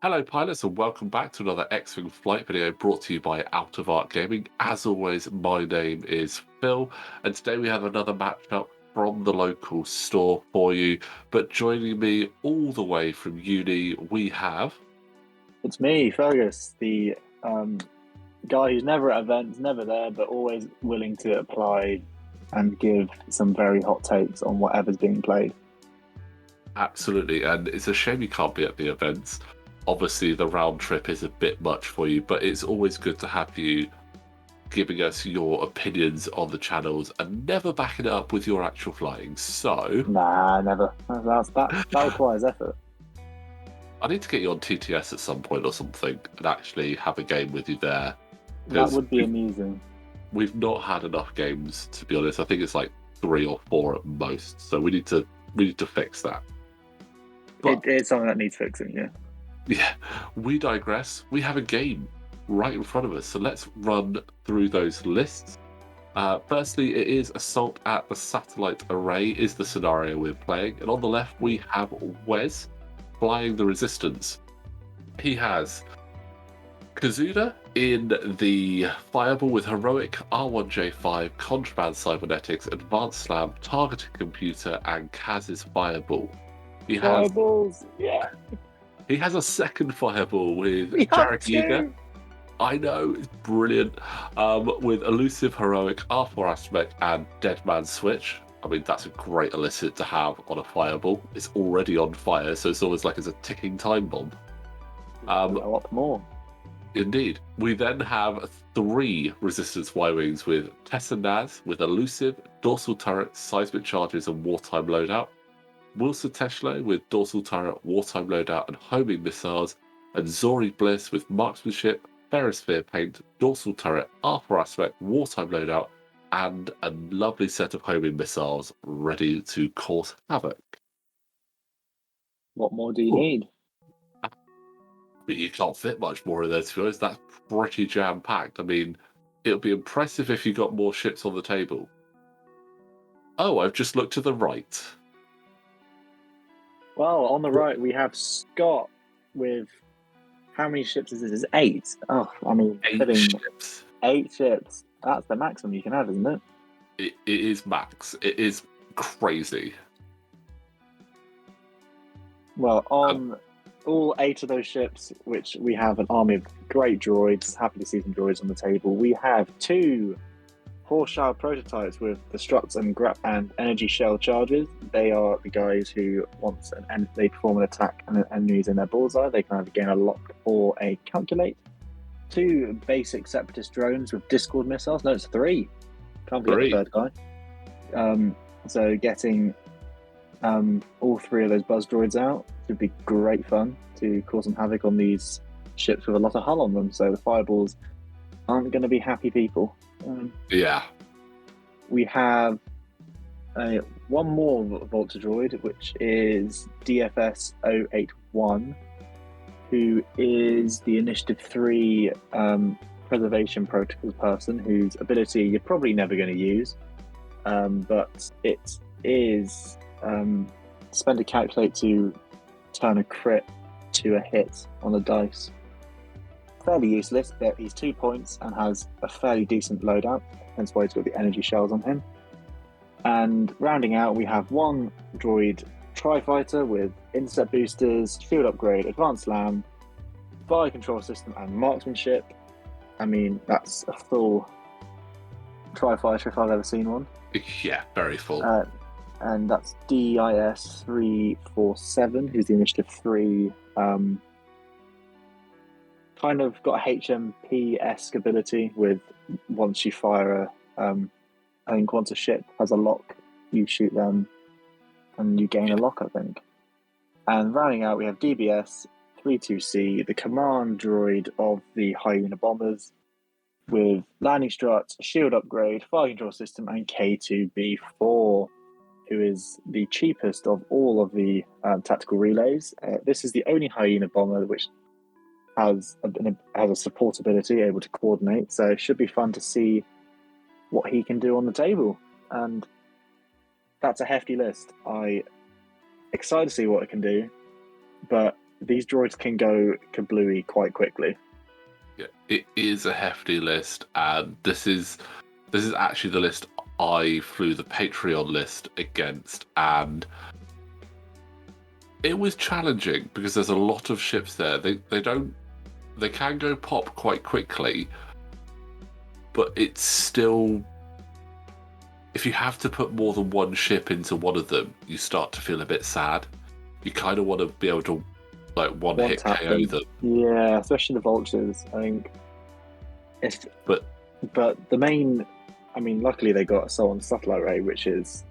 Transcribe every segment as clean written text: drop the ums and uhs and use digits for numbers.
Hello, pilots, and welcome back to another X-Wing flight video brought to you by Out of Arc Gaming. As always, my name is Phil, and today we have another matchup from the local store for you. But joining me all the way from uni, we have... It's me, Fergus, the guy who's never at events, never there, but always willing to apply and give some very hot takes on whatever's being played. Absolutely, and it's a shame you can't be at the events. Obviously, the round trip is a bit much for you, but it's always good to have you giving us your opinions on the channels and never backing it up with your actual flying. So... Nah, never. That requires effort. I need to get you on TTS at some point or something and actually have a game with you there. That would be amusing. We've not had enough games, to be honest. I think it's like 3 or 4 at most. So we need to fix that. But It's something that needs fixing, yeah. Yeah, we digress. We have a game right in front of us, so let's run through those lists. Firstly, it is Assault at the Satellite Array is the scenario we're playing, and on the left we have Wes flying the Resistance. He has Kazuda in the Fireball with Heroic, R1J5, Contraband Cybernetics, Advanced Slam, Targeting Computer, and Kaz's Fireball. Fireballs, yeah. He has a second Fireball with Jarek Yeager. I know, it's brilliant. With Elusive, Heroic, R4 Astromech, and Deadman Switch. I mean, that's a great elicit to have on a Fireball. It's already on fire, so it's almost like it's a ticking time bomb. A lot more. Indeed. We then have 3 Resistance Y-Wings with Teza Nasz, with Elusive, Dorsal Turret, Seismic Charges, and Wartime Loadout. Wilsa Teshlo with Dorsal Turret, Wartime Loadout, and Homing Missiles, and Zorii Bliss with Marksmanship, Ferrosphere Paint, Dorsal Turret, R4 Astromech, Wartime Loadout, and a lovely set of Homing Missiles ready to cause havoc. What more do you need? But you can't fit much more in there, to be honest. That's pretty jam-packed. I mean, it would be impressive if you got more ships on the table. Oh, I've just looked to the right. Well, on the right we have Scott with how many ships is this? Is 8? Oh, I mean, 8 ships. 8 ships. That's the maximum you can have, isn't it? It is max. It is crazy. Well, on all 8 of those ships, which we have an army of great droids, happy to see some droids on the table, we have 2 Horse prototypes with the struts and energy shell charges. They are the guys who, once they perform an attack and an enemy is in their bullseye, they can either gain a lock or a calculate. 2 basic Separatist drones with Discord missiles. No, it's 3. Can't forget the third guy. So getting all 3 of those buzz droids out should be great fun to cause some havoc on these ships with a lot of hull on them. So the Fireballs aren't going to be happy people. Yeah. We have one more Vulture droid, which is DFS 081, who is the Initiative 3 Preservation Protocol person, whose ability you're probably never going to use, but it is spend a calculate to turn a crit to a hit on the dice. Fairly useless, but he's 2 points and has a fairly decent loadout, hence why he's got the energy shells on him. And rounding out, we have 1 droid tri-fighter with intercept boosters, shield upgrade, advanced slam, fire control system, and marksmanship. I mean, that's a full tri-fighter if I've ever seen one. Yeah, very full. And that's DIS 347, who's the Initiative 3. Kind of got a HMP-esque ability with once you fire I think once a ship has a lock, you shoot them and you gain a lock, I think. And rounding out, we have DBS 32C, the command droid of the Hyena bombers, with landing struts, shield upgrade, fire control system, and K2B4, who is the cheapest of all of the tactical relays. This is the only Hyena bomber which has a support ability, able to coordinate, so it should be fun to see what he can do on the table. And that's a hefty list. I excited to see what it can do, but these droids can go kablooey quite quickly. Yeah, it is a hefty list, and this is actually the list I flew the Patreon list against, and it was challenging because there's a lot of ships there. They can go pop quite quickly, but it's still, if you have to put more than one ship into one of them, you start to feel a bit sad. You kind of want to be able to one hit KO them. Yeah, especially the vultures. I think but the main, I mean, luckily they got Assault on Satellite Array, which is,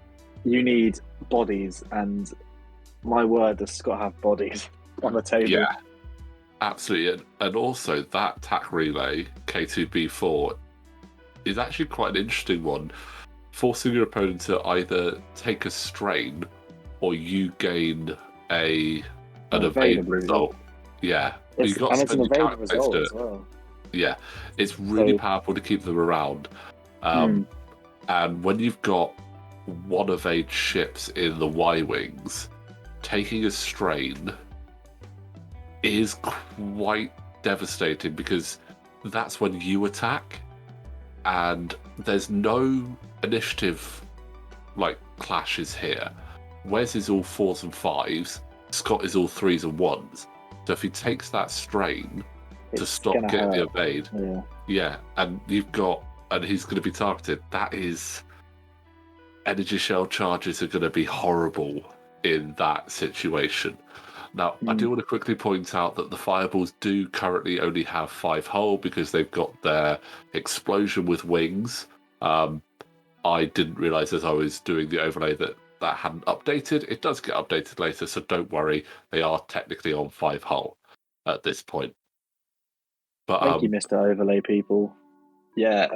you need bodies, and my word, the Scott have bodies on the table. Yeah, absolutely. And also that TAC relay, K2B4, is actually quite an interesting one, forcing your opponent to either take a strain or you gain an evade result. Yeah. It's an evade result as well. Yeah, it's really powerful to keep them around. And when you've got one evade ships in the Y-Wings, taking a strain is quite devastating because that's when you attack, and there's no initiative clashes here. Wes is all 4s and 5s, Scott is all 3s and 1s. So if he takes that strain to stop getting the evade, and and he's going to be targeted, that is, energy shell charges are going to be horrible in that situation. Now, I do want to quickly point out that the Fireballs do currently only have 5 hull because they've got their explosion with wings. I didn't realise as I was doing the overlay that hadn't updated. It does get updated later, so don't worry. They are technically on 5 hull at this point. But thank you, Mr. Overlay people. Yeah,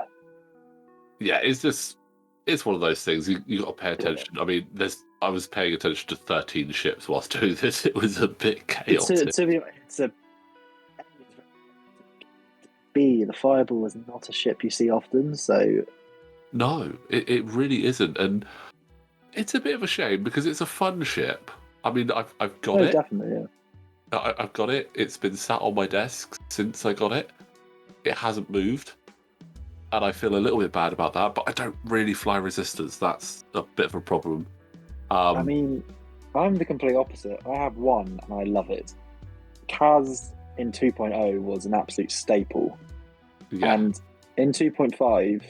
it's one of those things you got to pay attention. I mean, I was paying attention to 13 ships whilst doing this. It was a bit chaotic. The Fireball is not a ship you see often, so no, it really isn't, and it's a bit of a shame because it's a fun ship. I mean, I've got it. Definitely, yeah. I've got it. It's been sat on my desk since I got it. It hasn't moved, and I feel a little bit bad about that, but I don't really fly Resistance. That's a bit of a problem. I mean, I'm the complete opposite. I have one, and I love it. Kaz in 2.0 was an absolute staple. Yeah. And in 2.5,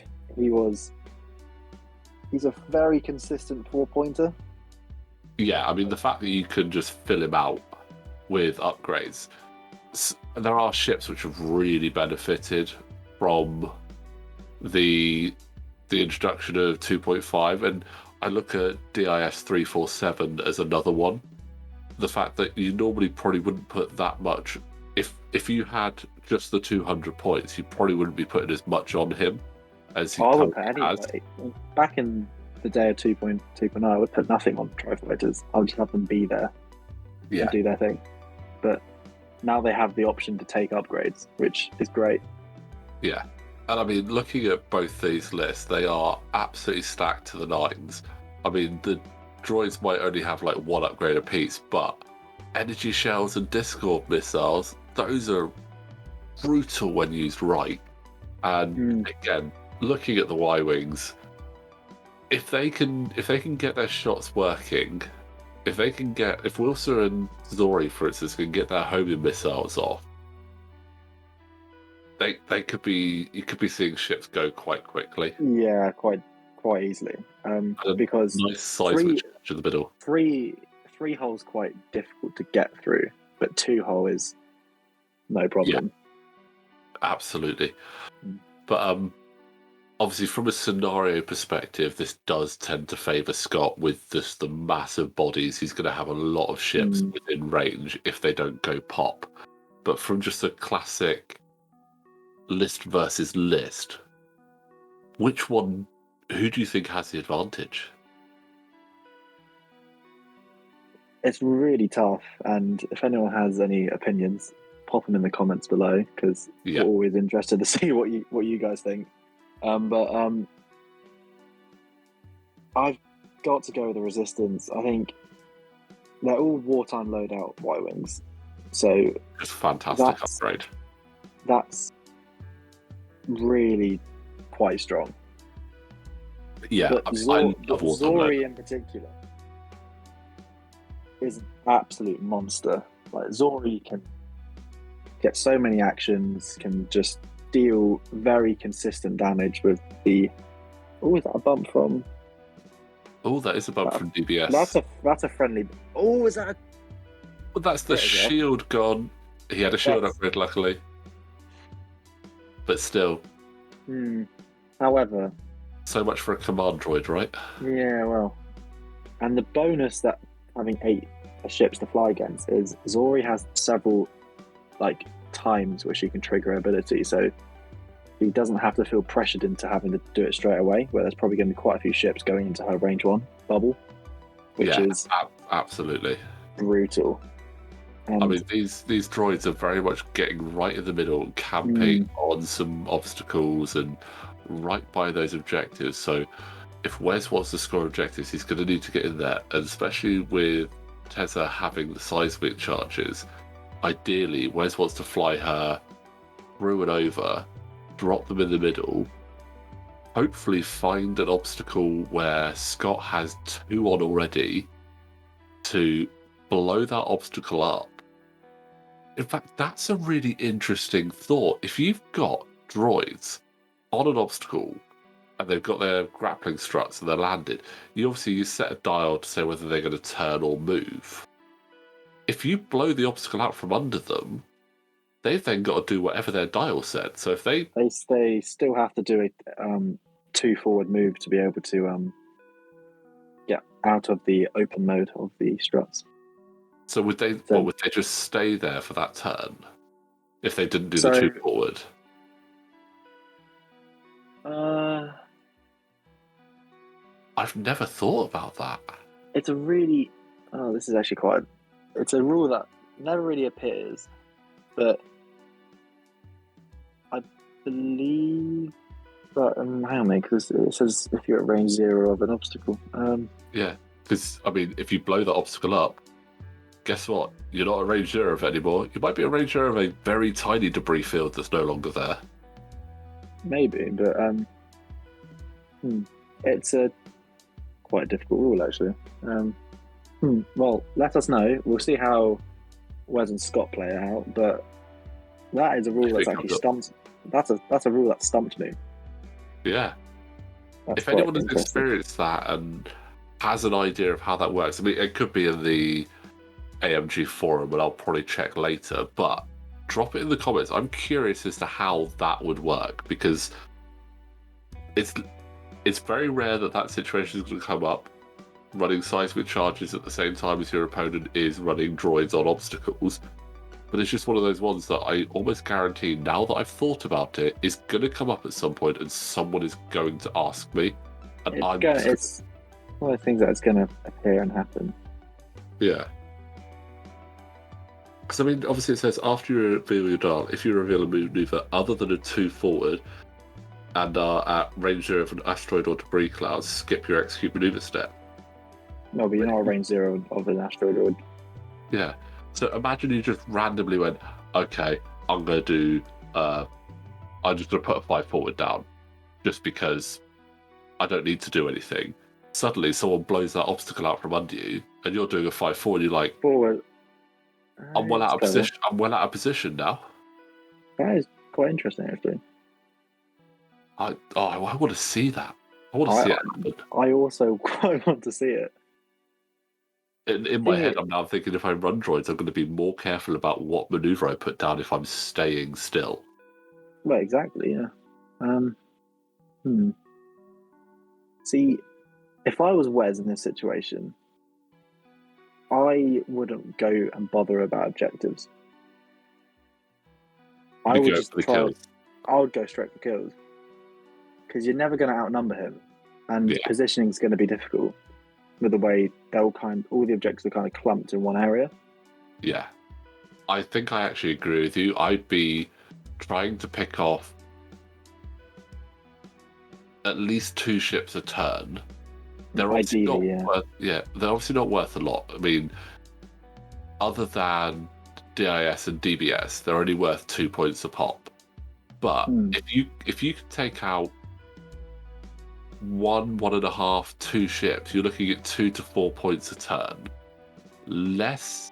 he's a very consistent 4-pointer. Yeah, I mean, the fact that you can just fill him out with upgrades. There are ships which have really benefited from the introduction of 2.5, and I look at DIS 347 as another one. The fact that you normally probably wouldn't put that much, if you had just the 200 points, you probably wouldn't be putting as much on him as he has. Back in the day of 2.2.0, I would put nothing on Trifighters. I would just have them be there and do their thing. But now they have the option to take upgrades, which is great. Yeah. And I mean, looking at both these lists, they are absolutely stacked to the nines. I mean, the droids might only have one upgrade apiece, but energy shells and Discord missiles, those are brutal when used right. And again, looking at the Y-Wings, if they can get their shots working, if Wilsa and Zorii, for instance, can get their homing missiles off, you could be seeing ships go quite quickly. Yeah, quite easily. Because nice seismic charge in the middle. Three holes quite difficult to get through, but 2 hole is no problem. Yeah, absolutely. But obviously, from a scenario perspective, this does tend to favour Scott with just the massive bodies. He's going to have a lot of ships within range if they don't go pop. But from just a classic list versus list, who do you think has the advantage? It's really tough, and if anyone has any opinions, pop them in the comments below, because we're always interested to see what you guys think. But I've got to go with the Resistance. I think they're all Wartime Loadout Y-Wings. So It's a fantastic upgrade. That's really quite strong. Yeah, but I love Zorii in particular is an absolute monster. Like Zorii can get so many actions, can just deal very consistent damage with the. Oh, is that a bump from? Oh, that is a bump from DBS. That's a friendly. Oh, is that? Well, that's the shield gone. He had a shield upgrade, luckily. But still. However. So much for a command droid, right? Yeah, well. And the bonus that having 8 ships to fly against is Zorii has several times where she can trigger her ability, so he doesn't have to feel pressured into having to do it straight away, where there's probably going to be quite a few ships going into her range 1 bubble, which is absolutely brutal. I mean, these droids are very much getting right in the middle, camping on some obstacles and right by those objectives. So if Wes wants to score objectives, he's going to need to get in there, and especially with Teza having the seismic charges, ideally Wes wants to fly her through and over, drop them in the middle, hopefully find an obstacle where Scott has 2 on already to blow that obstacle up. In fact, that's a really interesting thought. If you've got droids on an obstacle and they've got their grappling struts and they're landed, you set a dial to say whether they're going to turn or move. If you blow the obstacle out from under them, they've then got to do whatever their dial said. So if they still have to do a 2 forward move to be able to get out of the open mode of the struts. So would they just stay there for that turn if they didn't do the 2 forward? I've never thought about that. It's a really this is actually it's a rule that never really appears, but I believe that hang on, because it says if you're at range 0 of an obstacle. Yeah, because I mean, if you blow that obstacle up, guess what? You're not at range 0 of it anymore. You might be at range 0 of a very tiny debris field that's no longer there. Maybe, but it's a quite a difficult rule, actually. Well, let us know. We'll see how Wes and Scott play it out, but that is a rule that's actually stumped. That's a rule that stumped me. Yeah. If anyone has experienced that and has an idea of how that works, I mean, it could be in the AMG forum, and I'll probably check later, but drop it in the comments. I'm curious as to how that would work, because it's very rare that situation is going to come up, running seismic charges at the same time as your opponent is running droids on obstacles. But it's just one of those ones that I almost guarantee, now that I've thought about it, is going to come up at some point and someone is going to ask me. And it's one of the things that's going to appear and happen. Yeah. Because, I mean, obviously it says, after you reveal your dial, if you reveal a maneuver other than a 2 forward and are at range 0 of an asteroid or debris cloud, skip your execute maneuver step. No, but you're not at range 0 of an asteroid or... Yeah. So imagine you just randomly went, okay, I'm going to do... I'm just going to put a 5 forward down, just because I don't need to do anything. Suddenly someone blows that obstacle out from under you, and you're doing a 5 forward, you're like... Forward. I'm well out of position. I'm well out of position now. That is quite interesting, actually. I want to see that. I want to see it happen. I also quite want to see it. In my head, I'm now thinking if I run droids, I'm going to be more careful about what maneuver I put down if I'm staying still. Well, exactly, yeah. See, if I was Wes in this situation, I wouldn't go and bother about objectives. I would just try. I would go straight for kills, because you're never going to outnumber him, and positioning is going to be difficult with the way all the objectives are kind of clumped in one area. Yeah, I think I actually agree with you. I'd be trying to pick off at least 2 ships a turn, They're obviously not Ideally, yeah. they're obviously not worth a lot. I mean, other than DIS and DBS, they're only worth 2 points a pop. But if you could take out 1.5, 2 ships, you're looking at 2 to 4 points a turn. Less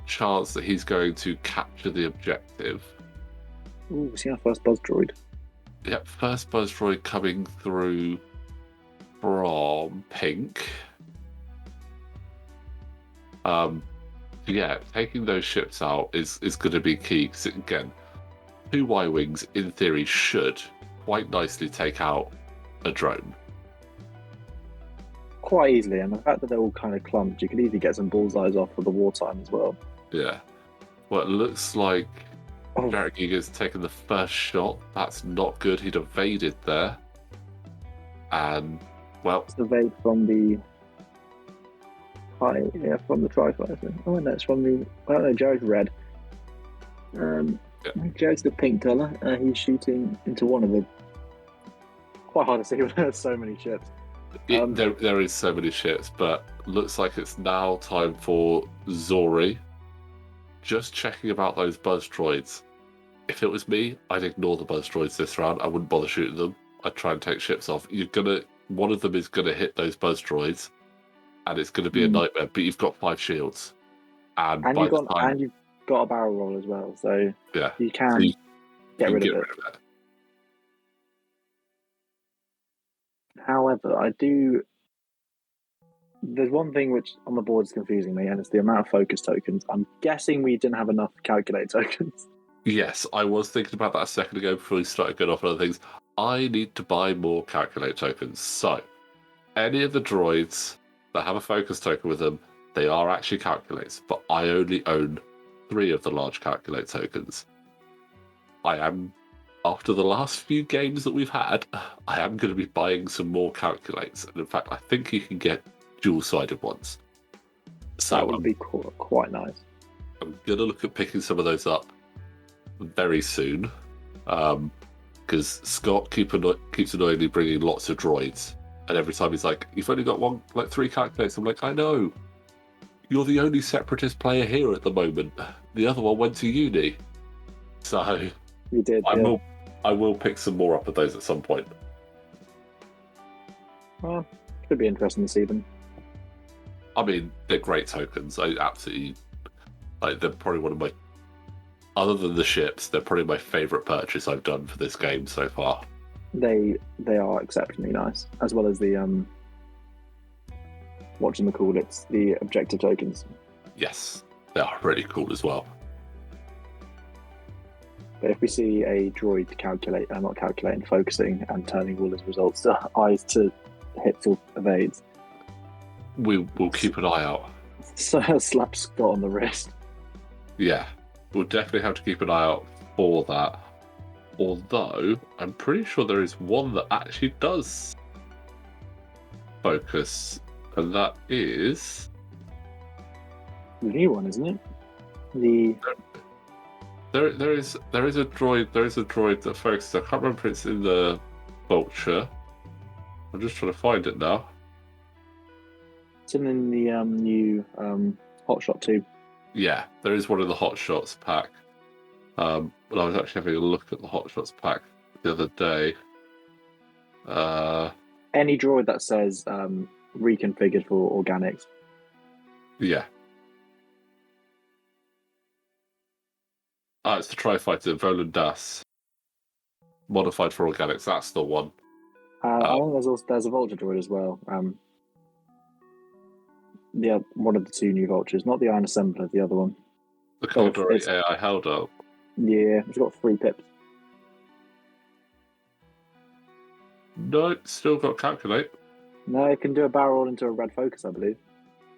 chance that he's going to capture the objective. Ooh, we see our first buzz droid. Yep, first buzz droid coming through from pink. Yeah, taking those ships out is going to be key. Because again, 2 Y-wings in theory should quite nicely take out a drone. Quite easily, and the fact that they're all kind of clumped, you could easily get some bullseyes off for the wartime as well. Yeah. Well, it looks like Oh. Jarek Yeager's taken the first shot. That's not good. He'd evaded there. And, well... It's the evade from the... from the Tri-Fighter. Oh, no, it's from the... Oh, no, Jared's red. Jared's the pink colour. He's shooting into one of the... Quite hard to see when there's so many ships. There is so many ships, but looks like it's now time for Zorii. Just checking about those buzz droids. If it was me, I'd ignore the buzz droids this round. I wouldn't bother shooting them. I'd try and take ships off. One of them is gonna hit those buzz droids, and it's gonna be a nightmare. But you've got 5 shields, and you've got a barrel roll as well, so yeah, you can get rid of it. However, there's one thing which on the board is confusing me, and it's the amount of focus tokens. I'm guessing we didn't have enough calculate tokens. Yes, I was thinking about that a second ago before we started going off on other things. I need to buy more calculate tokens. So, any of the droids that have a focus token with them, they are actually calculates, but I only own 3 of the large calculate tokens. After the last few games that we've had, I am going to be buying some more calculates. And in fact, I think you can get dual-sided ones. So that would be quite nice. I'm going to look at picking some of those up very soon. Because Scott keeps annoyingly bringing lots of droids. And every time he's like, you've only got 3 calculates. I'm like, I know. You're the only Separatist player here at the moment. The other one went to uni. So you did. I will pick some more up of those at some point. Well, could be interesting to see them. I mean, they're great tokens. I absolutely they're probably one of my, other than the ships, they're probably my favourite purchase I've done for this game so far. They are exceptionally nice, as well as the the objective tokens. Yes, they are really cool as well. But if we see a droid focusing and turning all his results to eyes to hits or evades, we'll keep an eye out. So slap Scott on the wrist. Yeah, we'll definitely have to keep an eye out for that. Although, I'm pretty sure there is one that actually does focus, and that is... the new one, isn't it? There is a droid that focuses. I can't remember if it's in the Vulture. I'm just trying to find it now. It's in the new Hotshot 2. Yeah, there is one in the Hotshots pack. But I was actually having a look at the Hotshots pack the other day. Any droid that says reconfigured for organics. Yeah. It's the Tri-Fighter, Volan Das. Modified for organics, that's the one. I think there's a Vulture droid as well. One of the 2 new Vultures, not the Iron Assembler, the other one. The Commodore AI held up. Yeah, it's got 3 pips. No, still got calculate. No, it can do a barrel roll into a red focus, I believe.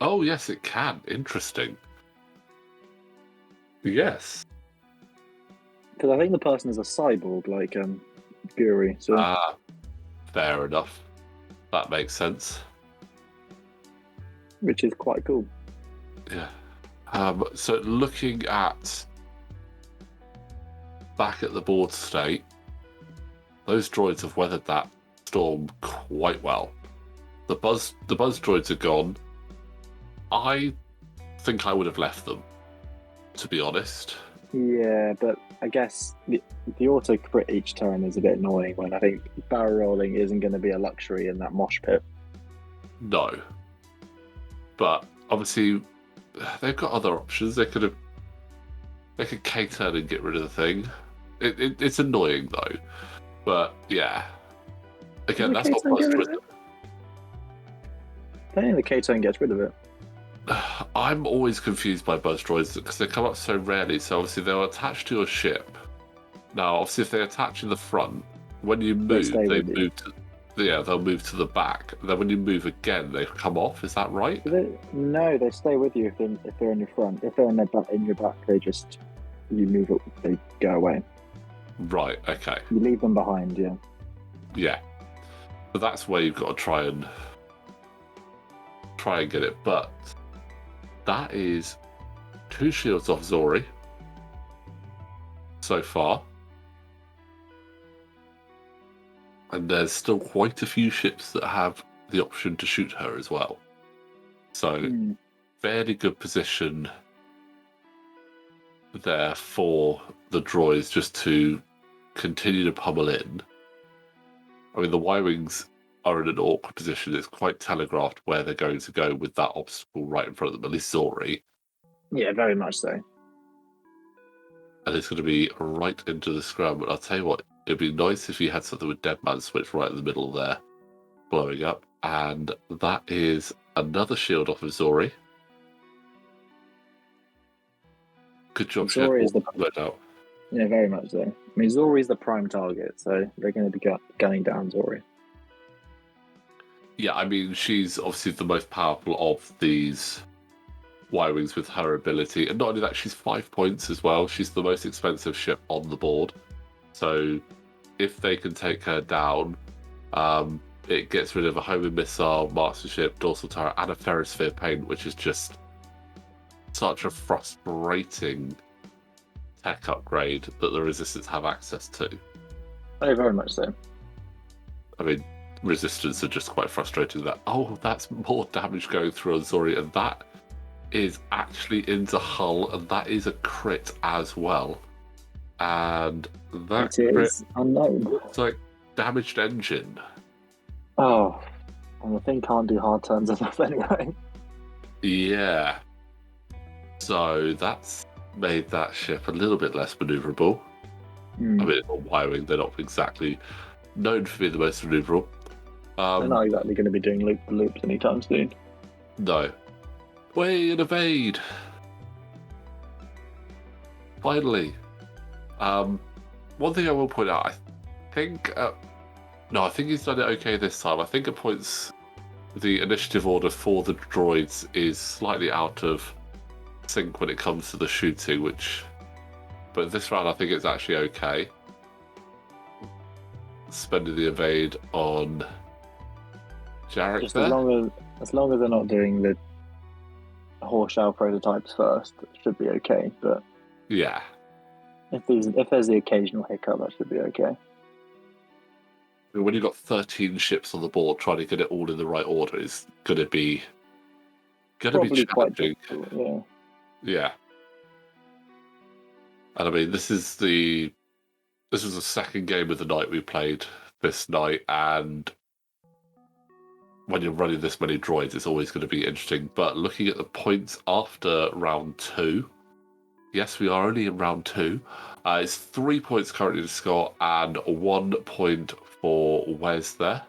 Oh, yes, it can. Interesting. Yes. Because I think the person is a cyborg, like Guri. So. Fair enough. That makes sense. Which is quite cool. Yeah. So looking at back at the board state, those droids have weathered that storm quite well. The buzz droids are gone. I think I would have left them, to be honest. Yeah, but I guess the auto crit each turn is a bit annoying when I think barrel rolling isn't going to be a luxury in that mosh pit. No. But obviously, they've got other options. They could K-turn and get rid of the thing. It's annoying though. But yeah. Again, that's what buzz droids. I think the K-turn gets rid of it. I'm always confused by buzz droids because they come up so rarely. So obviously they'll attach to your ship. Now, obviously, if they attach in the front, when you move, they'll move to the back. Then when you move again, they come off. Is that right? No, they stay with you if they're in your front. If they're in your back, you move it, they go away. Right. Okay. You leave them behind. Yeah. Yeah. But that's where you've got to try and get it. But that is 2 shields off Zorii so far. And there's still quite a few ships that have the option to shoot her as well. So, fairly good position there for the droids just to continue to pummel in. I mean, the Y-Wings are in an awkward position. It's quite telegraphed where they're going to go with that obstacle right in front of them, at least Zorii. Yeah, very much so. And it's going to be right into the scrum. But I'll tell you what, it'd be nice if you had something with Deadman switch right in the middle there, blowing up. And that is another shield off of Zorii. Good job, Zorii is Loadout. Yeah, very much so. I mean, Zorii is the prime target, so they're going to be gunning down Zorii. Yeah, I mean, she's obviously the most powerful of these Y-Wings with her ability. And not only that, she's 5 points as well. She's the most expensive ship on the board. So if they can take her down, it gets rid of a homing missile, Marksmanship, Dorsal Turret, and a Ferrosphere Paint, which is just such a frustrating tech upgrade that the Resistance have access to. Oh, very much so. I mean, Resistance are just quite frustrating that, that's more damage going through on Zorii, and that is actually into hull, and that is a crit as well. And that is unknown. It's like damaged engine. Oh, and the thing can't do hard turns enough anyway. Yeah. So that's made that ship a little bit less maneuverable. I mean, it's not Y-Wing, they're not exactly known for being the most maneuverable. They're not exactly going to be doing loop-to-loops anytime soon. No. Way and evade! Finally. One thing I will point out, I think he's done it okay this time. I think at points the initiative order for the droids is slightly out of sync when it comes to the shooting, but this round I think it's actually okay. Spending the evade on Jarek Just there. as long as they're not doing the Haor shell prototypes first, it should be okay. But yeah, if there's the occasional hiccup, that should be okay. When you've got 13 ships on the board, trying to get it all in the right order is going to be challenging. Quite difficult, Yeah. And I mean, this was the second game of the night we played this night, and when you're running this many droids, it's always going to be interesting. But looking at the points after round 2, yes, we are only in round 2. It's 3 points currently to Scott and 1 point for Wes there.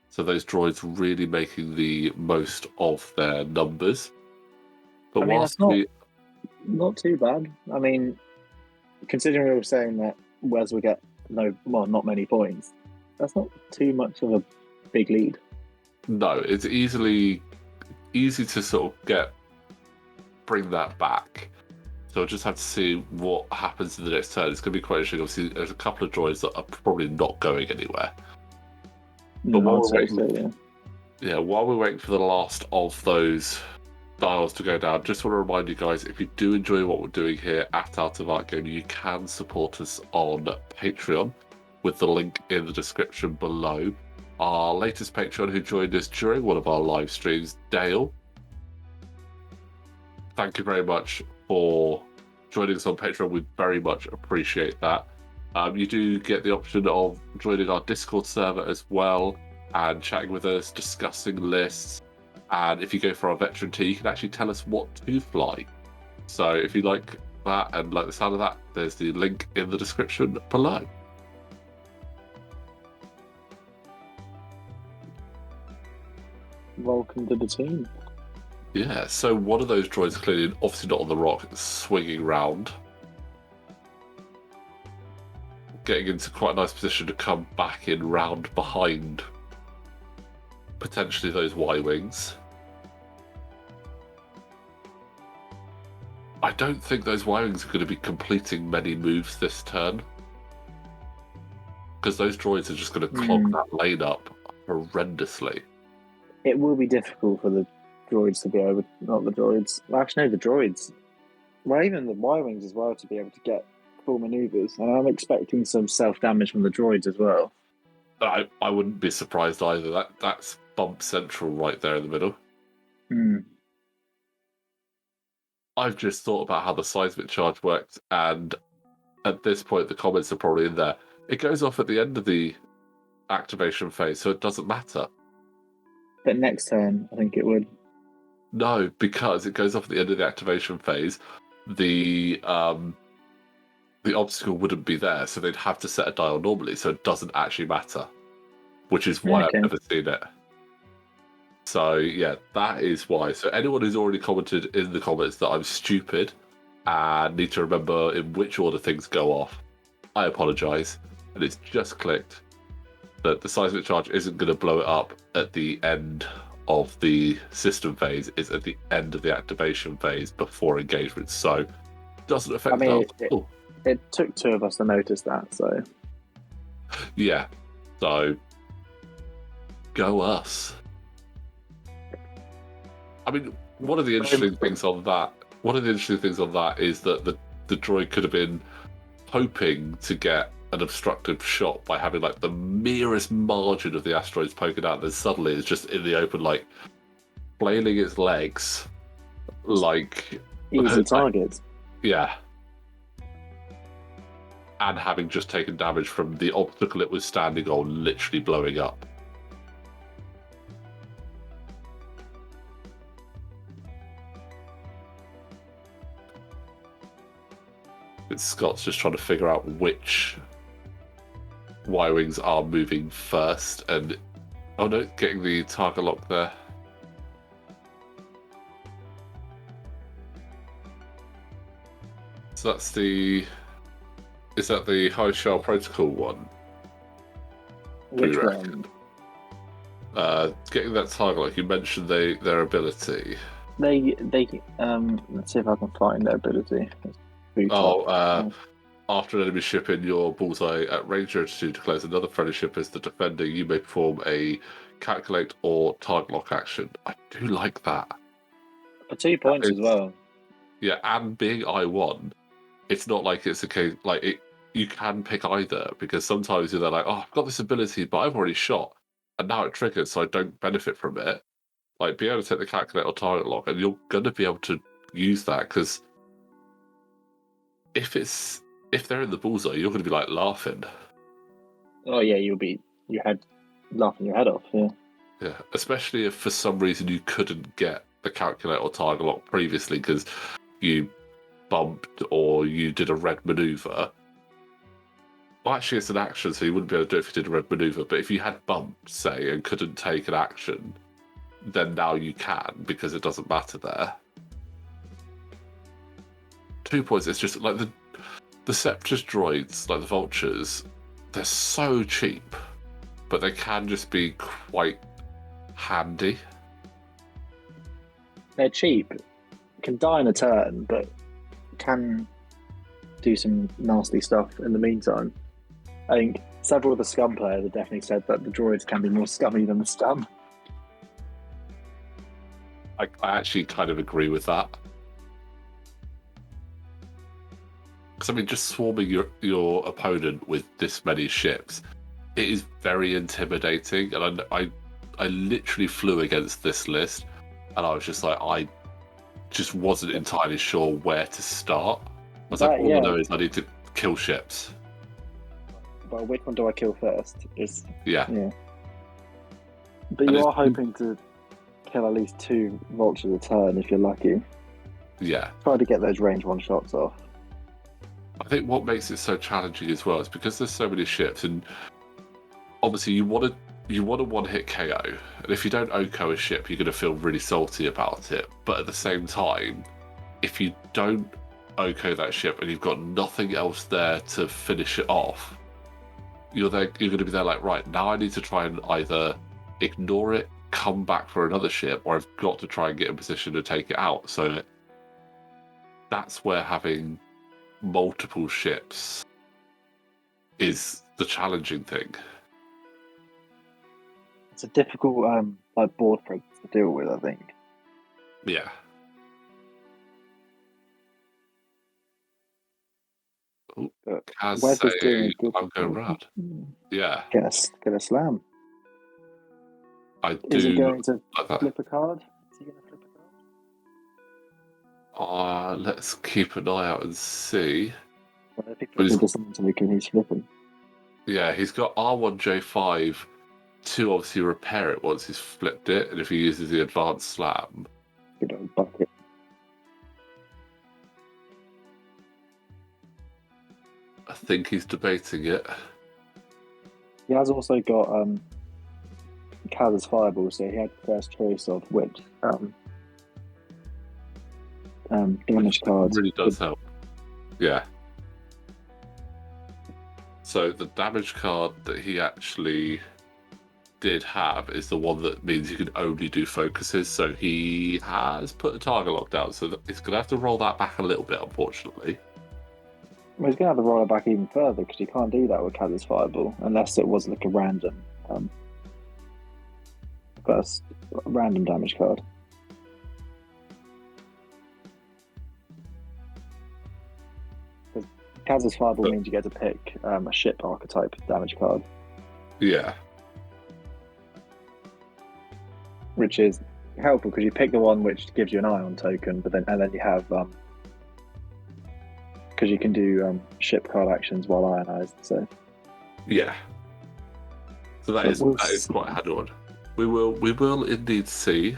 So those droids really making the most of their numbers. But I mean, that's not too bad. I mean, considering we were saying that Wes would get not many points, that's not too much of a big lead. No, it's easy to sort of bring that back. So we'll just have to see what happens in the next turn. It's going to be quite interesting. Obviously, there's a couple of droids that are probably not going anywhere. But while we're waiting for the last of those dials to go down, just want to remind you guys, if you do enjoy what we're doing here at Art of Art Game, you can support us on Patreon with the link in the description below. our latest Patreon who joined us during one of our live streams, Dale. Thank you very much for joining us on Patreon. We very much appreciate that. You do get the option of joining our Discord server as well and chatting with us, discussing lists. And if you go for our veteran tier, you can actually tell us what to fly. So if you like that and like the sound of that, there's the link in the description below. Welcome to the team. Yeah, so one of those droids clearly obviously not on the rock, swinging round. Getting into quite a nice position to come back in round behind potentially those Y-Wings. I don't think those Y-Wings are going to be completing many moves this turn, because those droids are just going to clog that lane up horrendously. It will be difficult for the droids to be able, not the droids, well, actually no, the droids, well, even the Y-Wings as well, to be able to get full maneuvers. And I'm expecting some self-damage from the droids as well. I wouldn't be surprised either. That's bump central right there in the middle. I've just thought about how the seismic charge works, and at this point the comments are probably in there. It goes off at the end of the activation phase, so it doesn't matter. But next turn, I think it would. No, because it goes off at the end of the activation phase. The obstacle wouldn't be there, so they'd have to set a dial normally, so it doesn't actually matter, which is why I've never seen it. So yeah, that is why. So anyone who's already commented in the comments that I'm stupid and need to remember in which order things go off, I apologise. And it's just clicked that the seismic charge isn't going to blow it up at the end of the system phase. It's at the end of the activation phase before engagement. So it doesn't affect it took two of us to notice that, so yeah. So go us. I mean, one of the interesting things on that is that the droid could have been hoping to get an obstructive shot by having like the merest margin of the asteroids poking out, and then suddenly it's just in the open, like flailing its legs, like easy target. Yeah. And having just taken damage from the obstacle it was standing on literally blowing up. Scott's just trying to figure out which Y-Wings are moving first, and oh no, getting the target lock there. So that's is that the high shell protocol one? Which one? Getting that target lock, you mentioned their ability. They let's see if I can find their ability. After an enemy ship in your bullseye at range altitude declares another friendly ship as the defender, you may perform a calculate or target lock action. I do like that. For 2 points as well. Yeah, and being I1, it's not like it's a case like it. You can pick either, because sometimes you're there like, oh, I've got this ability, but I've already shot, and now it triggers, so I don't benefit from it. Like, be able to take the calculate or target lock, and you're going to be able to use that, because if they're in the bullseye, you're going to be like laughing. Oh yeah, you had laughing your head off. Yeah, especially if for some reason you couldn't get the calculate or target lock previously because you bumped or you did a red maneuver. Well, actually, it's an action, so you wouldn't be able to do it if you did a red maneuver. But if you had bumped, say, and couldn't take an action, then now you can, because it doesn't matter there. 2 points. It's just like the Separatist droids, like the vultures, they're so cheap, but they can just be quite handy. They're cheap, can die in a turn, but can do some nasty stuff in the meantime. I think several of the scum players have definitely said that the droids can be more scummy than the scum. I actually kind of agree with that. Because, I mean, just swarming your opponent with this many ships, it is very intimidating, and I literally flew against this list, and I was just like, I just wasn't entirely sure where to start. I was like, all I know is I need to kill ships. But which one do I kill first? Yeah. But you are hoping to kill at least 2 vultures a turn if you're lucky. Yeah. Try to get those range 1 shots off. I think what makes it so challenging as well is because there's so many ships, and obviously you want to one-hit KO, and if you don't OKO a ship, you're going to feel really salty about it. But at the same time, if you don't OKO that ship and you've got nothing else there to finish it off, you're going to be there like, right, now I need to try and either ignore it, come back for another ship, or I've got to try and get in position to take it out. So that's where having multiple ships is the challenging thing. It's a difficult board presence to deal with, I think. Yeah. Wes is doing a good I'm going rad. Yeah. Get a slam. Is he going to flip a card? Is he going to flip a card? Let's keep an eye out and see. Well, if he flips something, he's flipping. Yeah, he's got R1J5 to obviously repair it once he's flipped it, and if he uses the advanced slam. Good old bucket. I think he's debating it. He has also got Kaz's Fireball, so he had first choice of which damage card. Really does help. Yeah. So the damage card that he actually did have is the one that means you can only do focuses. So he has put a target lock down, so he's going to have to roll that back a little bit, unfortunately. Well, he's going to have to roll it back even further because you can't do that with Kaz's Fireball unless it was like a random damage card. Because Kaz's Fireball means you get to pick a ship archetype damage card. Yeah. Which is helpful because you pick the one which gives you an ion token, and then you have because you can do ship card actions while ionized. So yeah, so that is quite a hard one. We will indeed see.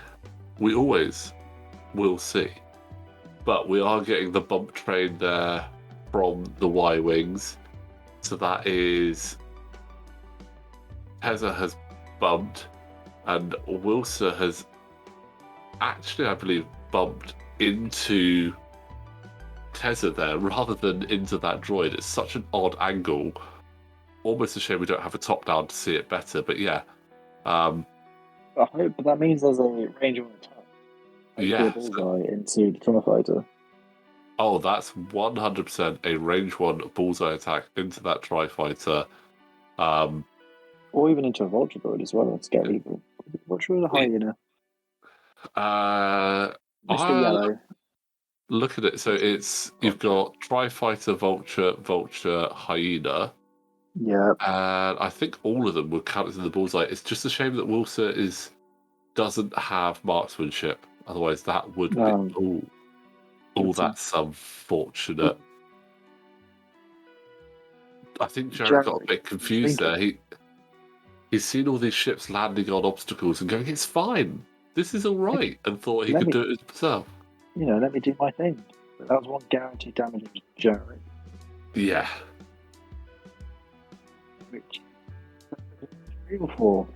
We always will see, but we are getting the bump train there from the Y-wings. So that is Teza has bumped, and Wilsa has actually, I believe, bumped into Teza there rather than into that droid. It's such an odd angle. Almost a shame we don't have a top down to see it better, but yeah. I hope that means there's a range of attack. Yeah. Bullseye into the Tremor Fighter. Oh, that's 100% a range 1 bullseye attack into that Tri-Fighter. Or even into a Vulture droid as well. Let's get rid of it. Vulture or a Hyena? Mr. Yellow. Look at it. So you've got Tri-Fighter, Vulture, Hyena. Yeah. And I think all of them would count as in the bullseye. It's just a shame that Wilsa doesn't have marksmanship. Otherwise, that would be... that's unfortunate. I think Jarek got a bit confused there. He's seen all these ships landing on obstacles and going, it's fine. This is all right. And thought he could do it himself. Let me do my thing. That was one guaranteed damage to Jarek. Yeah. Which 3 or 4?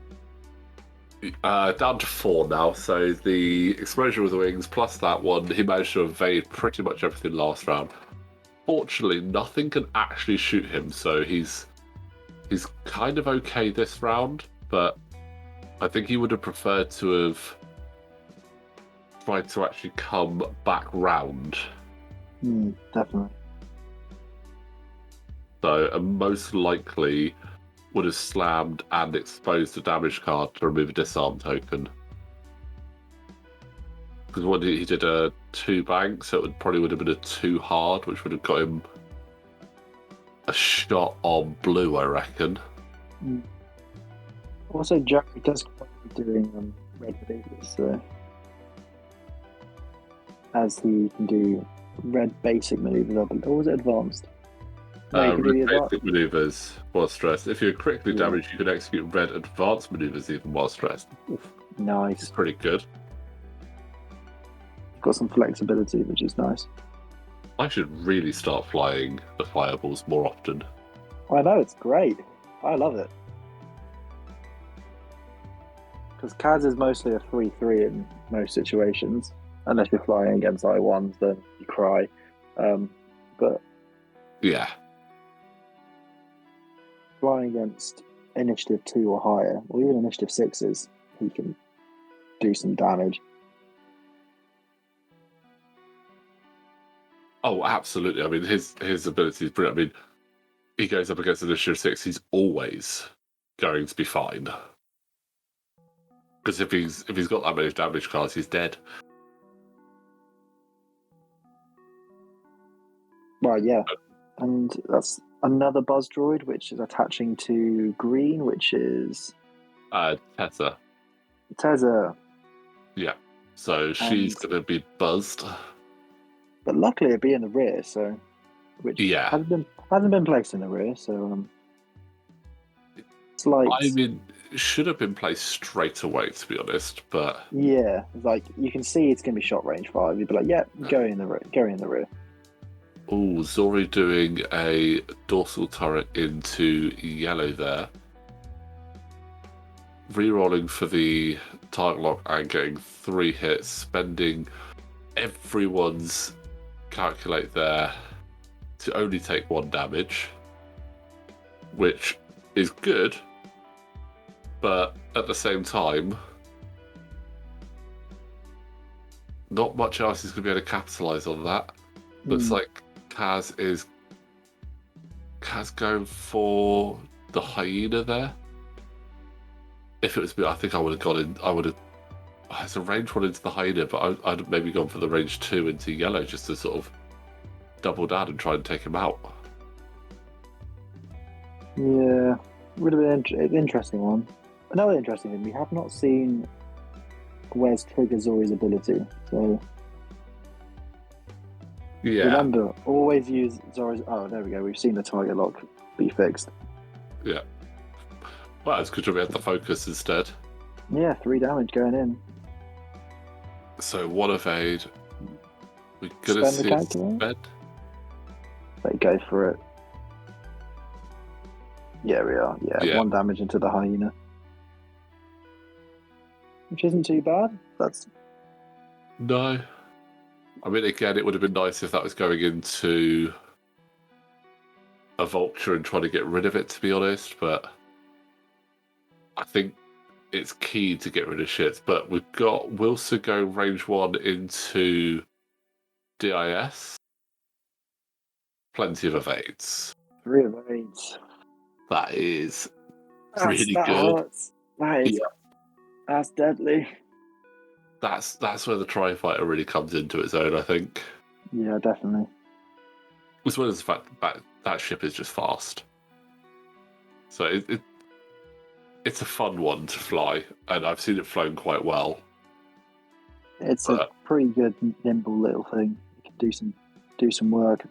Down to 4 now. So the explosion with the wings plus that one, he managed to evade pretty much everything last round. Fortunately, nothing can actually shoot him, so he's kind of okay this round, but I think he would have preferred to have tried to actually come back round. Definitely. So, and most likely would have slammed and exposed the damage card to remove a disarm token. Because he did a 2 bank, so it probably would have been a 2 hard, which would have got him a shot on blue, I reckon. Also, Jarek does quite be doing red maneuvers, so as he can do red basic maneuvers, or was it advanced? No, you can do the advanced basic maneuvers while stressed. If you're critically damaged, you can execute red advanced maneuvers even while stressed. Oof. Nice. It's pretty good. Got some flexibility, which is nice. I should really start flying the fireballs more often. I know, it's great. I love it. Because Kaz is mostly a 3-3 in most situations. Unless you're flying against I1s, then you cry. But yeah, flying against Initiative 2 or higher, or even Initiative 6s, he can do some damage. Oh, absolutely. I mean, his ability is brilliant. I mean, he goes up against Initiative 6, he's always going to be fine. Because if he's got that many damage cards, he's dead. Well, yeah. And that's another buzz droid, which is attaching to green, which is Teza. Teza. Yeah. So she's going to be buzzed. But luckily it'd be in the rear, so which hasn't been placed in the rear, so it's like, I mean, it should have been placed straight away, to be honest, but yeah, like you can see it's gonna be shot range 5. You'd be like, yeah, go in the rear. Oh, Zorii doing a dorsal turret into yellow there. Rerolling for the target lock and getting 3 hits, spending everyone's calculate there to only take 1 damage, which is good, but at the same time, not much else is going to be able to capitalise on that. Looks like Kaz going for the hyena there. If it was me, I think I would have gone in. It's a range 1 into the hyena, but I'd have maybe gone for the range 2 into yellow just to sort of double down and try and take him out. Yeah, would have been an interesting one. Another interesting thing, we have not seen Wes trigger Zori's ability, so Yeah. remember, always use Zori's. Oh, there we go. We've seen the target lock be fixed. Yeah. Well, it's good to have the focus instead. Yeah, 3 damage going in. So 1 evade. We're gonna see it spend. They go for it. Yeah, we are. Yeah, 1 damage into the hyena, which isn't too bad. No. I mean, again, it would have been nice if that was going into a vulture and trying to get rid of it, to be honest, but I think it's key to get rid of shit. But we've got Wilsa go range 1 into DIS. Plenty of evades. 3 evades. That is really that good. Hurts. That's deadly. That's where the Tri-Fighter really comes into its own, I think. Yeah, definitely. As well as the fact that ship is just fast. So it's a fun one to fly, and I've seen it flown quite well. It's a pretty good, nimble little thing. You can do some work.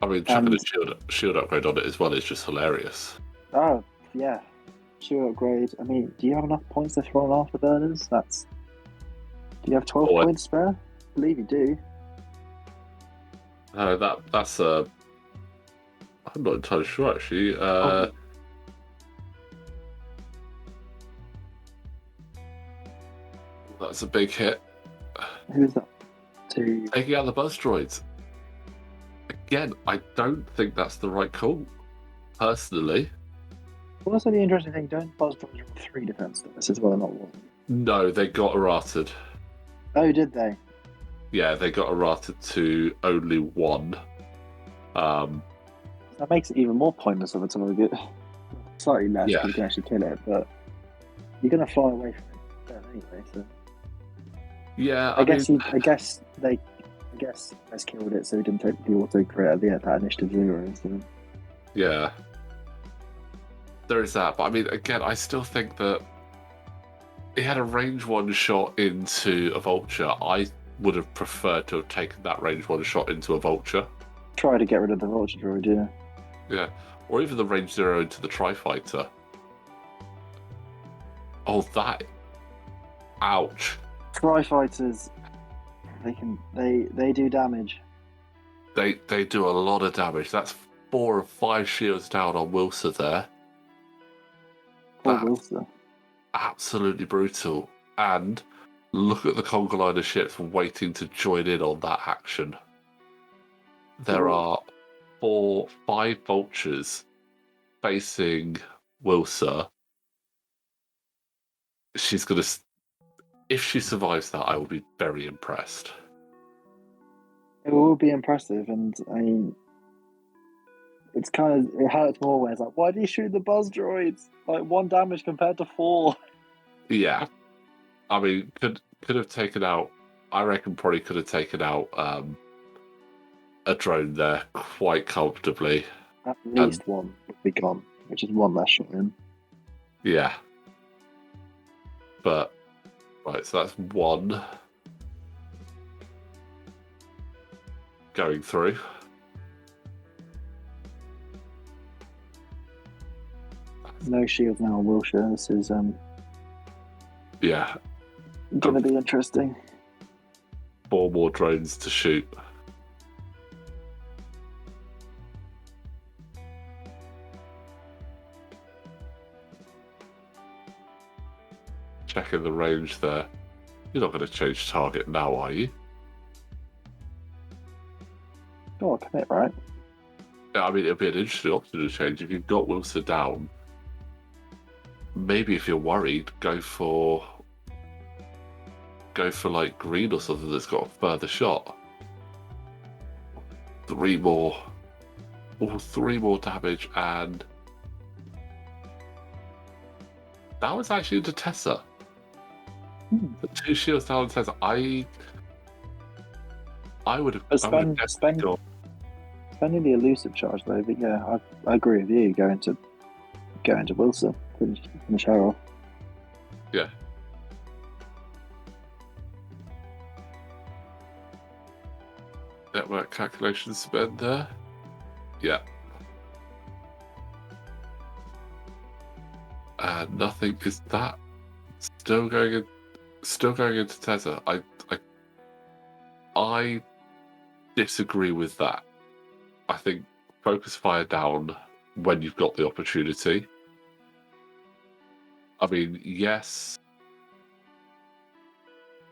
I mean, chucking a shield upgrade on it as well is just hilarious. Oh, yeah. Shield upgrade. I mean, do you have enough points to throw on afterburners? Do you have 12 points spare? I believe you do. That's I'm not entirely sure, actually. That's a big hit. Who's that? Taking out the buzz droids. Again, I don't think that's the right call, personally. Well, also the interesting thing, don't buzz droids run 3 defense dice as well, not 1? No, they got errated. Oh, did they? Yeah, they got errated to only 1. That makes it even more pointless of a target. Slightly less, because you can actually kill it, but you're going to fly away from it anyway, so... Yeah, I guess Les killed it, so he didn't take the auto crit at the initiative 0. So. Yeah. There is that, but I mean, again, I still think that he had a range one shot into a vulture. I would have preferred to have taken that range one shot into a vulture. Try to get rid of the vulture droid, yeah. Yeah, or even the range 0 into the tri-fighter. Oh, that! Ouch! Tri-fighters, they do damage. They do a lot of damage. That's 4 of 5 shields down on Wilsa there. Poor That's Wilsa. absolutely brutal. And look at the conga line of ships waiting to join in on that action. There are 5 vultures facing Wilsa. She's gonna. If she survives that, I will be very impressed. It will be impressive, and I mean, it hurts more when it's like, why do you shoot the buzz droids? Like 1 damage compared to 4. Yeah, I mean, could have taken out. I reckon probably could have taken out a drone there quite comfortably. At least 1 would be gone, which is 1 less shot in. Yeah, but right, so that's 1 going through. No shields now on Wilshire. This is Yeah, going to be interesting. 4 more drones to shoot. Checking the range there. You're not going to change target now, are you? Oh, commit, right? Yeah, I mean, it'll be an interesting option to change. If you've got Wilsa down, maybe if you're worried, go for like green or something that's got a further shot. 3 more. Or 3 more damage, and that was actually into Teza. The 2 shields down on Teza. I would have Spending the elusive charge though, but yeah, I agree with you. Go into Wilson, finish Haor. Yeah. Network calculations spent there. Yeah. And nothing is that. Still going into Teza. I disagree with that. I think focus fire down when you've got the opportunity. I mean, yes,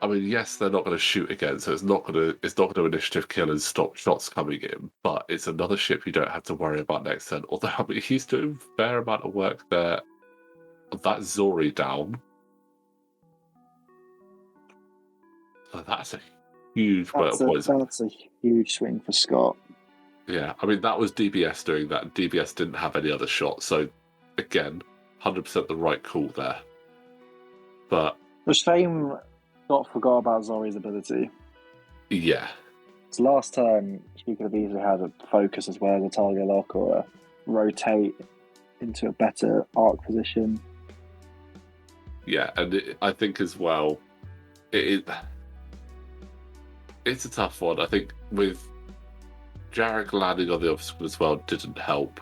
they're not going to shoot again, so it's not going to initiative kill and stop shots coming in. But it's another ship you don't have to worry about next turn. Although I mean, he's doing a fair amount of work there. That Zorii down. So that's a huge That's a huge swing for Scott. Yeah, I mean, that was DBS doing that. DBS didn't have any other shot. So, again, 100% the right call there. But the shame Scott forgot about Zori's ability. Yeah. So last turn, she could have easily had a focus as well as a target lock or a rotate into a better arc position. Yeah, and I think as well, it's a tough one. I think with Jarek landing on the obstacle as well didn't help.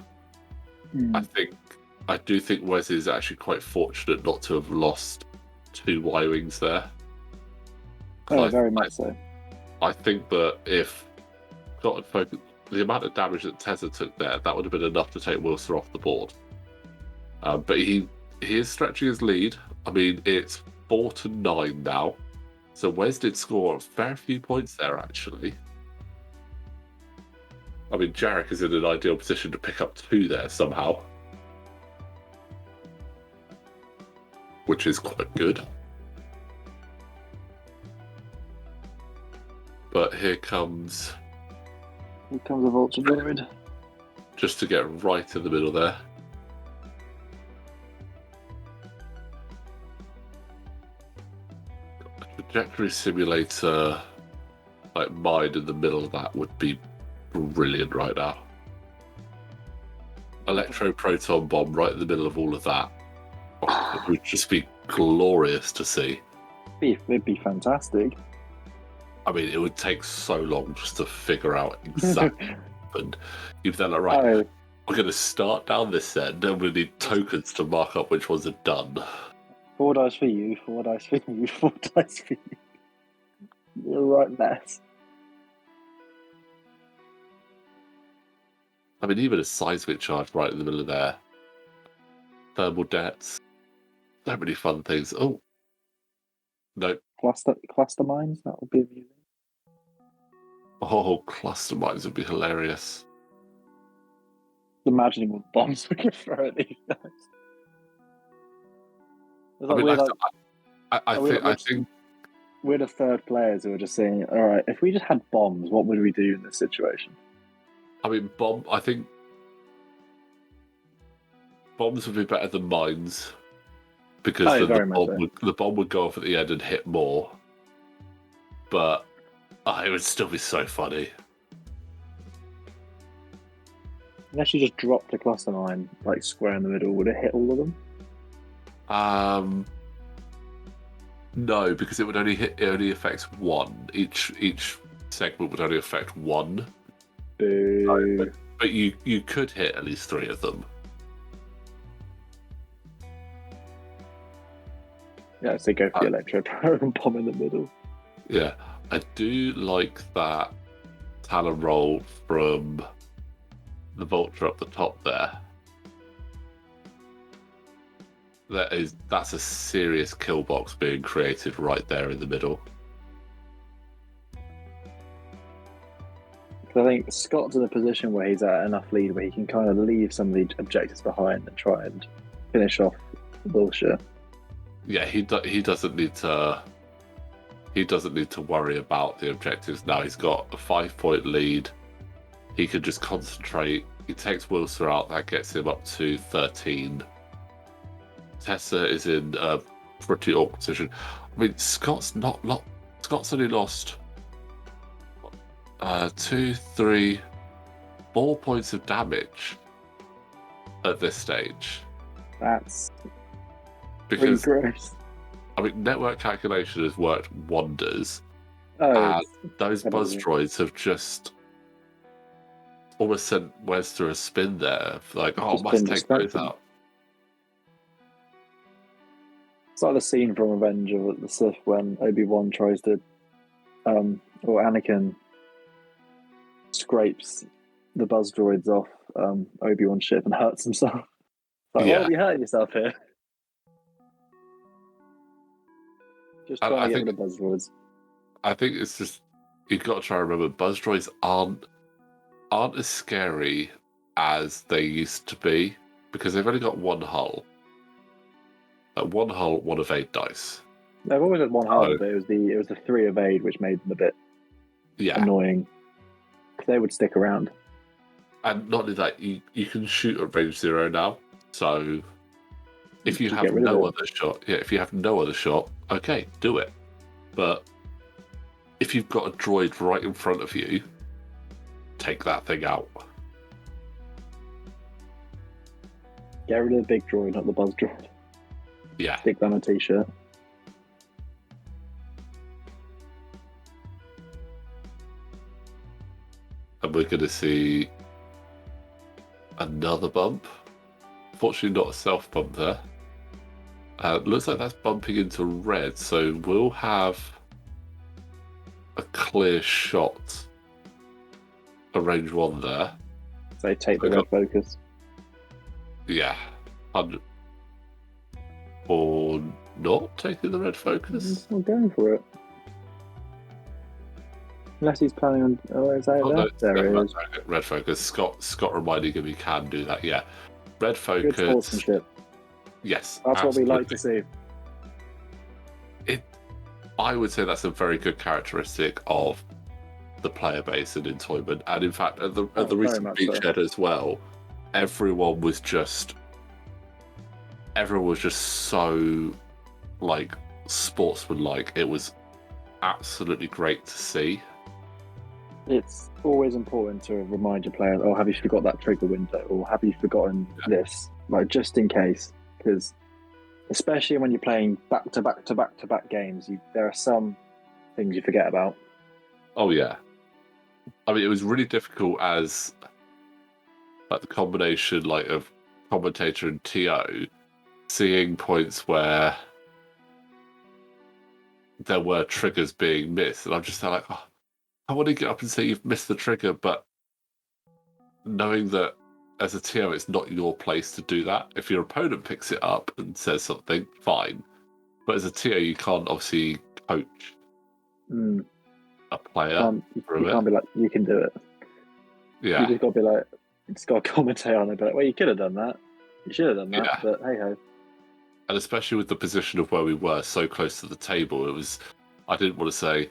I do think Wes is actually quite fortunate not to have lost 2 Y-Wings there. Oh, very much so. I think that if Scott had focused, the amount of damage that Teza took there, that would have been enough to take Wilsa off the board. But he is stretching his lead. I mean, it's 4-9 now. So Wes did score a fair few points there, actually. I mean, Jarek is in an ideal position to pick up 2 there somehow, which is quite good. But here comes a vulture droid. Just to get right in the middle there. A trajectory simulator like mine in the middle of that would be brilliant right now. electro-proton bomb right in the middle of all of that. Oh, it would just be glorious to see. It'd be fantastic. I mean, it would take so long just to figure out exactly what happened. You've then like, right, Oh, we're going to start down this end, and we need tokens to mark up which ones are done. 4 dice for you, 4 dice for you, 4 dice for you. You're a right mess. I mean, even a seismic charge right in the middle of there. Thermal debts. So many fun things. Oh. No. Cluster mines? That would be amusing. Oh, cluster mines would be hilarious. Imagining what bombs we could throw at these guys. I think we're the third players who are just saying, all right, if we just had bombs, what would we do in this situation? I think bombs would be better than mines because the bomb would go off at the end and hit more. But it would still be so funny. Unless you just dropped a cluster mine like square in the middle, would it hit all of them? No, because it only affects one. Each segment would only affect one. Boo. But you could hit at least 3 of them. Yeah, so go for the electro-proton bomb in the middle. Yeah, I do like that talon roll from the vulture up the top there. That's a serious kill box being created right there in the middle. I think Scott's in a position where he's at enough lead where he can kind of leave some of the objectives behind and try and finish off the bullshit. Yeah, he doesn't need to. He doesn't need to worry about the objectives now. He's got a 5-point lead. He can just concentrate. He takes Wilsa out. That gets him up to 13. Tessa is in a pretty awkward position. I mean, Scott's only lost 2, 3, 4 points of damage at this stage. That's because pretty gross. I mean, network calculation has worked wonders. And those buzz droids have just almost sent Wes through a spin there. Like, must take those out. It's like the scene from Revenge of the Sith when Obi-Wan tries to, or Anakin scrapes the buzz droids off Obi-Wan's ship and hurts himself. Like, why are you hurting yourself here? Just trying to get rid of buzz droids. I think it's just, you've got to try and remember, buzz droids aren't as scary as they used to be because they've only got one hull. One hull, 1 evade dice. They've always had one hull, but it was the 3 evade which made them a bit annoying. They would stick around. And not only that, you can shoot at range 0 now. So if you have no other shot, okay, do it. But if you've got a droid right in front of you, take that thing out. Get rid of the big droid, not the buzz droid. Yeah. Stick that on a t-shirt. And we're going to see another bump. Fortunately, not a self bump there. Looks like that's bumping into red, so we'll have a clear shot at range 1 there. So take the red focus. Yeah. Or not taking the red focus? I'm going for it. Unless he's planning on... Oh, is that no, there it is. Red focus. Scott reminding him he can do that, yeah. Red focus. Good sportsmanship. Yes. That's absolutely what we like to see. I would say that's a very good characteristic of the player base and in Toyman. And in fact, at the recent beachhead as well, everyone was just so sportsmanlike. It was absolutely great to see. it's always important to remind your players, oh, have you forgot that trigger window, or have you forgotten this, like just in case, because especially when you're playing back to back games, there are some things you forget about. Oh yeah, I mean it was really difficult as like the combination like of commentator and TO, seeing points where there were triggers being missed, and I'm just like, oh, I want to get up and say you've missed the trigger, but knowing that as a TO, it's not your place to do that. If your opponent picks it up and says something, fine. But as a TO, you can't obviously coach a player. You can't be like, you can do it. Yeah. You just got to be like, you just got to commentate on it, but like, well, you could have done that. You should have done that, but hey ho. And especially with the position of where we were so close to the table, it was. I didn't want to say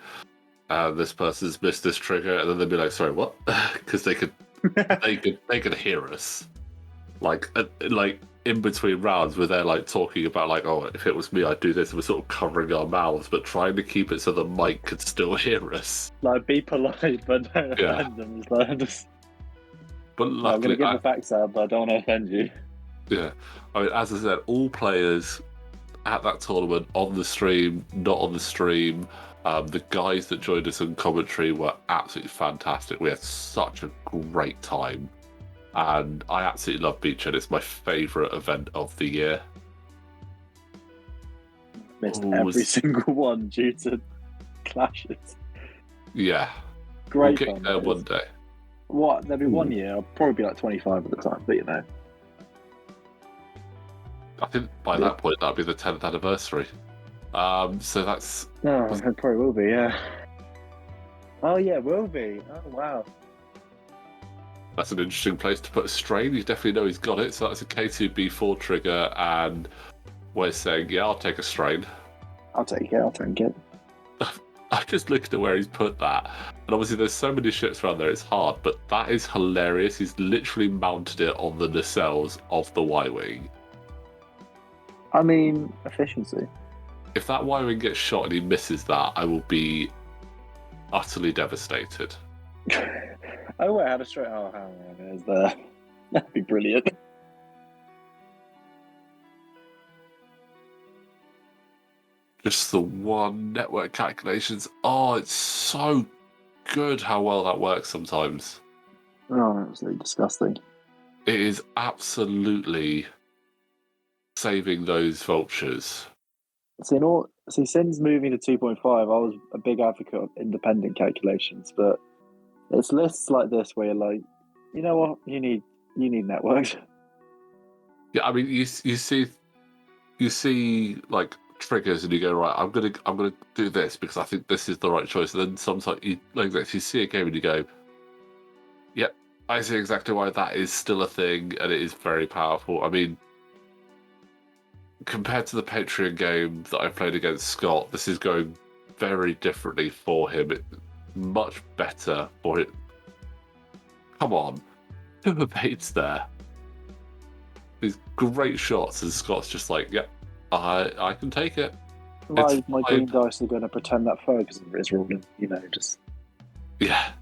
this person's missed this trigger, and then they'd be like, "Sorry, what?" Because they could hear us, like in between rounds where they're like talking about like, "Oh, if it was me, I'd do this." And we're sort of covering our mouths, but trying to keep it so the mic could still hear us. Like, be polite, but don't offend them. It's like, but luckily, I'm going to give the facts out, but I don't want to offend you. Yeah, I mean, as I said, all players at that tournament, on the stream, not on the stream, the guys that joined us in commentary were absolutely fantastic. We had such a great time, and I absolutely love Beachhead. It's my favourite event of the year. Missed every single one due to clashes. Yeah, great we'll get there one day. What? There'll be 1 year. I'll probably be like 25 at the time, but you know. I think by that point that'll be the 10th anniversary. So that's. No, it probably will be, yeah. Oh yeah, it will be. Oh wow. That's an interesting place to put a strain. You definitely know he's got it. So that's a K2B4 trigger, and we're saying, yeah, I'll take a strain. I'll take it. I just looked at where he's put that, and obviously there's so many ships around there, it's hard, but that is hilarious. He's literally mounted it on the nacelles of the Y-Wing. I mean, efficiency. If that Y-Wing gets shot and he misses that, I will be utterly devastated. Oh wait, I had a straight. Oh, hang on, there's there. That'd be brilliant. Just the one network calculations. Oh, it's so good how well that works sometimes. Oh, absolutely disgusting. It is absolutely saving those vultures. See, since moving to 2.5, I was a big advocate of independent calculations, but it's lists like this where you're like, you know what, you need networks. Yeah, I mean, you see like triggers, and you go, right, I'm gonna do this because I think this is the right choice. And then sometimes you like this, you see a game and you go, yep, I see exactly why that is still a thing, and it is very powerful. I mean, compared to the Patreon game that I played against Scott, this is going very differently for him. It's much better for it. Come on, who abates there? These great shots, and Scott's just like, yep, I can take it. My green dice are going to pretend that Fergus is ruling, you know, just... Yeah.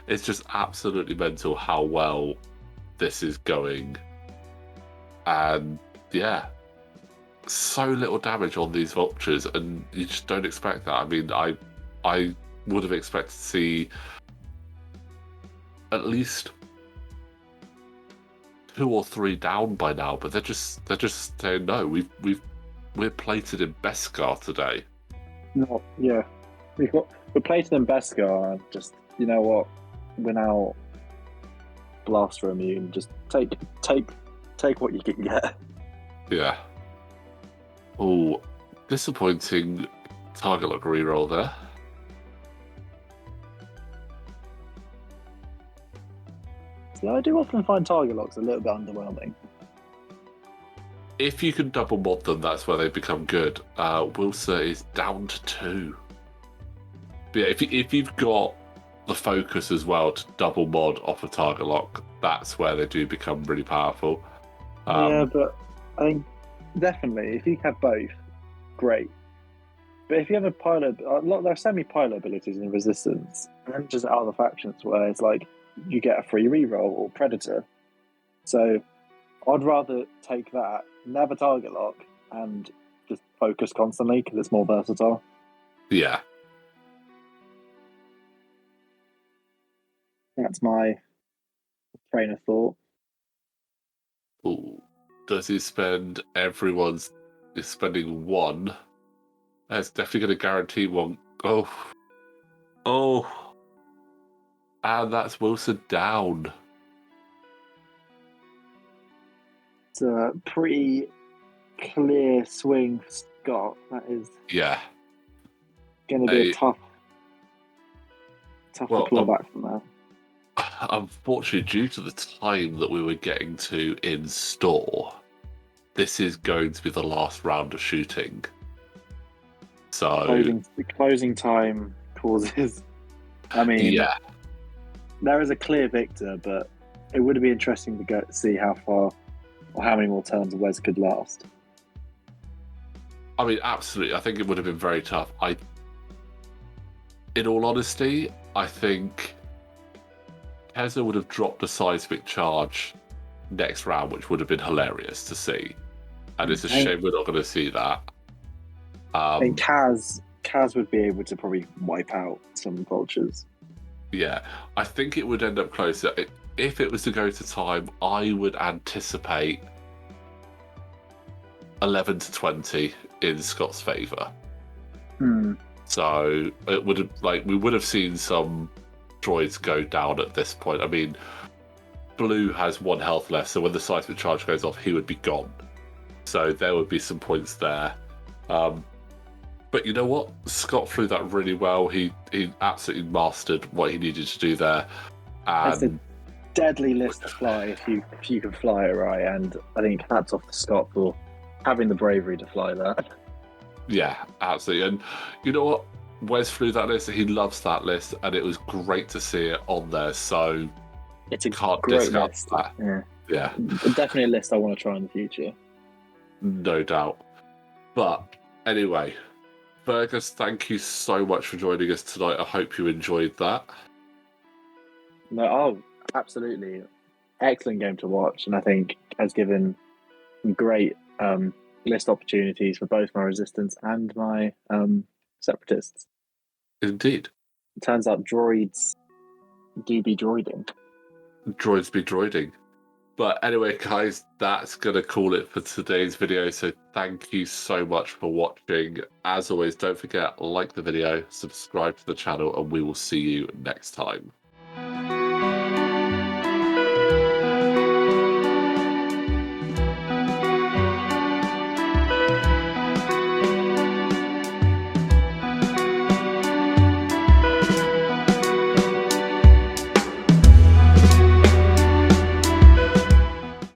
It's just absolutely mental how well this is going. And, yeah, so little damage on these vultures, and you just don't expect that. I mean, I would have expected to see at least 2 or 3 down by now, but they're just saying no. We're plated in Beskar today. No, yeah, we're plated in Beskar, and just, you know what, we're now blaster immune. Just take what you can get. Yeah. Oh, disappointing target lock reroll there. Yeah, I do often find target locks a little bit underwhelming. If you can double mod them, that's where they become good. Wilsa is down to 2. But yeah, if you've got the focus as well to double mod off a target lock, that's where they do become really powerful. Yeah, but I think definitely if you have both, great. But if you have a pilot, there are semi-pilot abilities in Resistance, and just other factions where it's like you get a free reroll or Predator. So I'd rather take that, never target lock, and just focus constantly because it's more versatile. Yeah. That's my train of thought. Ooh. Does he spend everyone's is spending one? That's definitely going to guarantee one. Oh. And that's Wilsa down. It's a pretty clear swing for Scott. That is going to be a tough to claw back from that. Unfortunately, due to the time that we were getting to in store, this is going to be the last round of shooting. So closing time causes. I mean, there is a clear victor, but it would be interesting to see how far or how many more turns Wes could last. I mean, absolutely. I think it would have been very tough. In all honesty, I think Teza would have dropped a seismic charge next round, which would have been hilarious to see. And it's a shame we're not going to see that. I think Kaz would be able to probably wipe out some vultures. Yeah, I think it would end up closer. If it was to go to time, I would anticipate 11 to 20 in Scott's favour. So it would have, we would have seen some droids go down at this point. I mean, Blue has 1 health left, so when the seismic charge goes off, he would be gone. So there would be some points there. But you know what? Scott flew that really well. He absolutely mastered what he needed to do there. It's a deadly list to fly if you can fly it right, and I think hats off to Scott for having the bravery to fly that. Yeah, absolutely. And you know what? Wes flew that list. He loves that list, and it was great to see it on there. So it's a can't great discount list. That. Yeah, definitely a list I want to try in the future. No doubt. But anyway, Fergus, thank you so much for joining us tonight. I hope you enjoyed that. No, absolutely. Excellent game to watch, and I think has given great list opportunities for both my Resistance and my Separatists. Indeed. It turns out droids do be droiding. Droids be droiding. But anyway, guys, that's going to call it for today's video. So thank you so much for watching. As always, don't forget, like the video, subscribe to the channel, and we will see you next time.